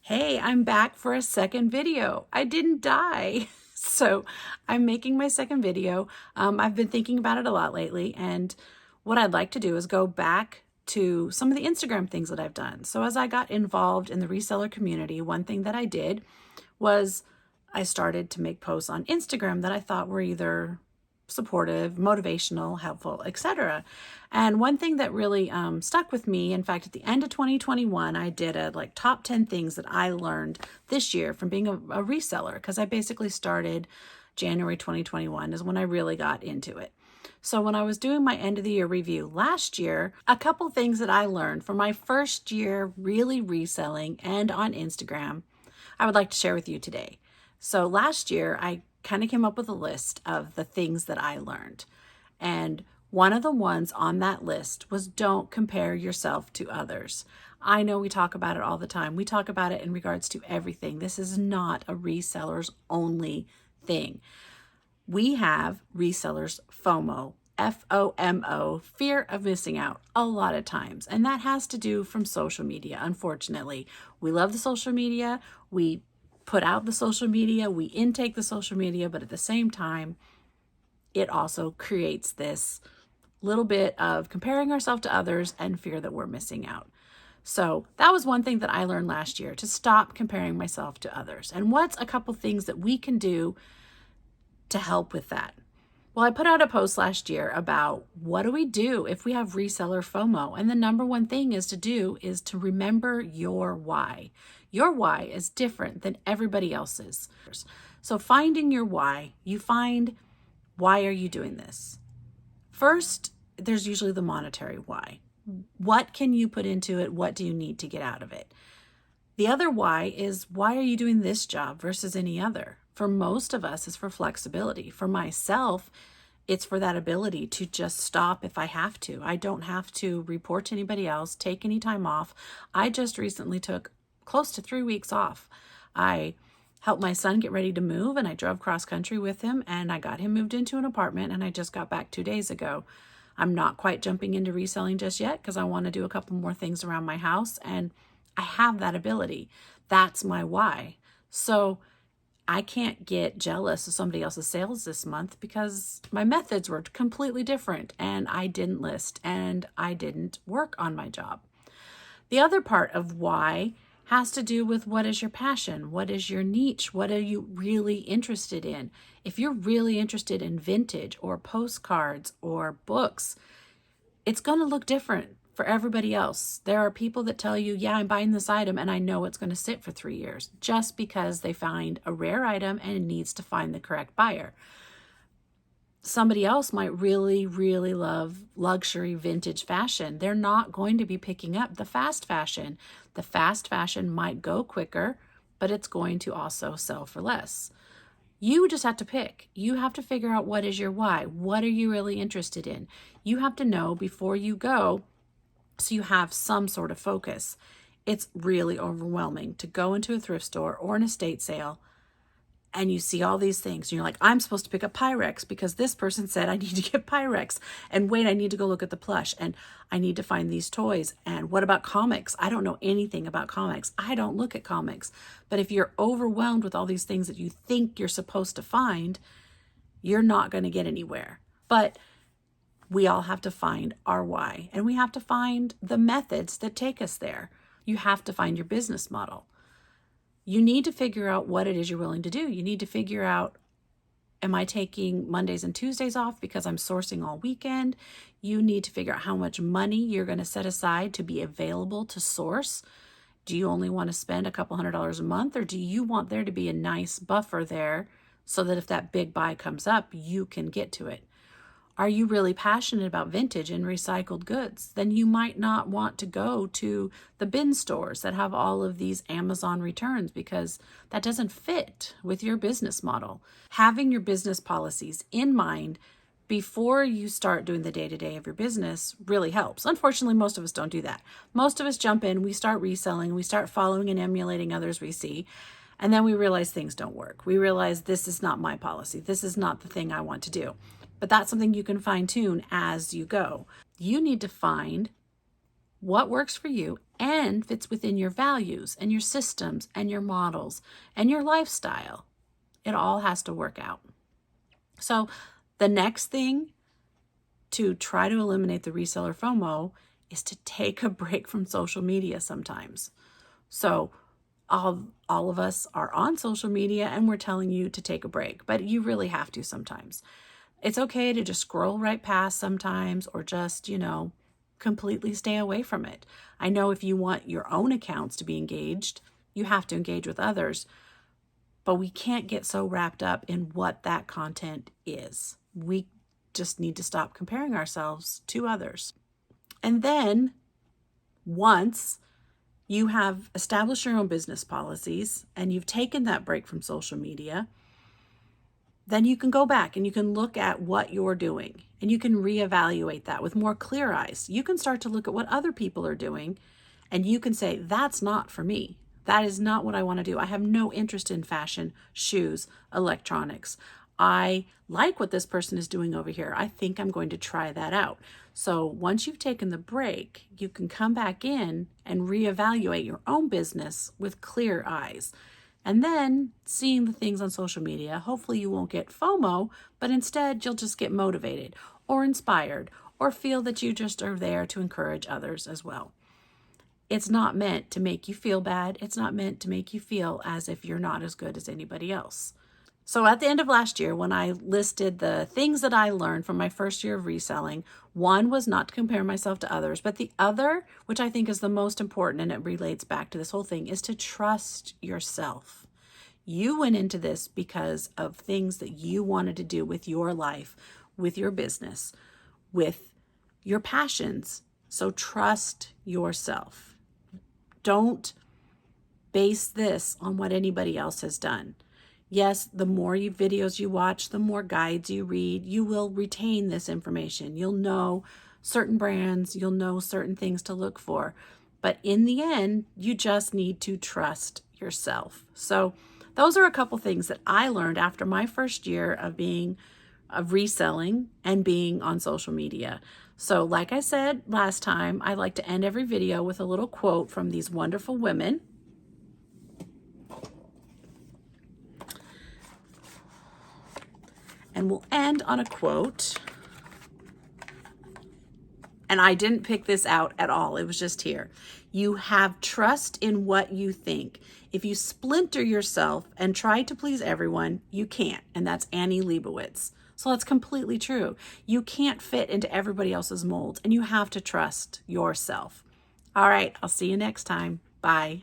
Hey, I'm back for a second video. I didn't die. So I'm making my second video. I've been thinking about it a lot lately, and what I'd like to do is go back to some of the Instagram things that I've done. So as I got involved in the reseller community, one thing that I did was I started to make posts on Instagram that I thought were either supportive, motivational, helpful, etc. And one thing that really stuck with me, in fact, at the end of 2021, I did a top 10 things that I learned this year from being a reseller, because I basically started January 2021 is when I really got into it. So when I was doing my end of the year review last year, a couple things that I learned from my first year really reselling and on Instagram, I would like to share with you today. So last year, I kind of came up with a list of the things that I learned. And one of the ones on that list was don't compare yourself to others. I know we talk about it all the time. We talk about it in regards to everything. This is not a reseller's only thing. We have resellers FOMO, FOMO, fear of missing out, a lot of times. And that has to do from social media, unfortunately. We love the social media. We put out the social media, we intake the social media, but at the same time, it also creates this little bit of comparing ourselves to others and fear that we're missing out. So that was one thing that I learned last year, to stop comparing myself to others. And what's a couple things that we can do to help with that? Well, I put out a post last year about what do we do if we have reseller FOMO? And the number one thing is to remember your why. Your why is different than everybody else's. So finding your why, you find, why are you doing this? First, there's usually the monetary why. What can you put into it? What do you need to get out of it? The other why is, why are you doing this job versus any other? For most of us, it's for flexibility. For myself, it's for that ability to just stop if I have to. I don't have to report to anybody else, take any time off. I just recently took close to 3 weeks off. I helped my son get ready to move, and I drove cross country with him, and I got him moved into an apartment, and I just got back 2 days ago. I'm not quite jumping into reselling just yet because I want to do a couple more things around my house, and I have that ability. That's my why. So I can't get jealous of somebody else's sales this month because my methods were completely different, and I didn't list and I didn't work on my job. The other part of why has to do with, what is your passion? What is your niche? What are you really interested in? If you're really interested in vintage or postcards or books, it's going to look different for everybody else. There are people that tell you, yeah, I'm buying this item and I know it's going to sit for 3 years, just because they find a rare item and it needs to find the correct buyer. Somebody else might really, really love luxury vintage fashion. They're not going to be picking up the fast fashion. The fast fashion might go quicker, but it's going to also sell for less. You just have to pick. You have to figure out, what is your why? What are you really interested in? You have to know before you go, so you have some sort of focus. It's really overwhelming to go into a thrift store or an estate sale and you see all these things. And you're like, I'm supposed to pick up Pyrex because this person said I need to get Pyrex. And wait, I need to go look at the plush. And I need to find these toys. And what about comics? I don't know anything about comics. I don't look at comics. But if you're overwhelmed with all these things that you think you're supposed to find, you're not going to get anywhere. But we all have to find our why. And we have to find the methods that take us there. You have to find your business model. You need to figure out what it is you're willing to do. You need to figure out, am I taking Mondays and Tuesdays off because I'm sourcing all weekend? You need to figure out how much money you're going to set aside to be available to source. Do you only want to spend a couple $100s a month, or do you want there to be a nice buffer there so that if that big buy comes up, you can get to it? Are you really passionate about vintage and recycled goods? Then you might not want to go to the bin stores that have all of these Amazon returns, because that doesn't fit with your business model. Having your business policies in mind before you start doing the day-to-day of your business really helps. Unfortunately, most of us don't do that. Most of us jump in, we start reselling, we start following and emulating others we see, and then we realize things don't work. We realize this is not my policy. This is not the thing I want to do. But that's something you can fine tune as you go. You need to find what works for you and fits within your values and your systems and your models and your lifestyle. It all has to work out. So the next thing to try to eliminate the reseller FOMO is to take a break from social media sometimes. So all of us are on social media and we're telling you to take a break, but you really have to sometimes. It's okay to just scroll right past sometimes, or just, completely stay away from it. I know if you want your own accounts to be engaged, you have to engage with others, but we can't get so wrapped up in what that content is. We just need to stop comparing ourselves to others. And then once you have established your own business policies and you've taken that break from social media, then you can go back and you can look at what you're doing and you can reevaluate that with more clear eyes. You can start to look at what other people are doing and you can say, that's not for me. That is not what I want to do. I have no interest in fashion, shoes, electronics. I like what this person is doing over here. I think I'm going to try that out. So once you've taken the break, you can come back in and reevaluate your own business with clear eyes. And then seeing the things on social media, hopefully you won't get FOMO, but instead you'll just get motivated or inspired or feel that you just are there to encourage others as well. It's not meant to make you feel bad. It's not meant to make you feel as if you're not as good as anybody else. So at the end of last year, when I listed the things that I learned from my first year of reselling, one was not to compare myself to others, but the other, which I think is the most important, and it relates back to this whole thing, is to trust yourself. You went into this because of things that you wanted to do with your life, with your business, with your passions. So trust yourself. Don't base this on what anybody else has done. Yes, the more videos you watch, the more guides you read, you will retain this information. You'll know certain brands, you'll know certain things to look for. But in the end, you just need to trust yourself. So those are a couple things that I learned after my first year of reselling and being on social media. So like I said last time, I like to end every video with a little quote from these wonderful women. And we'll end on a quote. And I didn't pick this out at all. It was just here. You have trust in what you think. If you splinter yourself and try to please everyone, you can't. And that's Annie Leibovitz. So that's completely true. You can't fit into everybody else's mold, and you have to trust yourself. All right, I'll see you next time. Bye.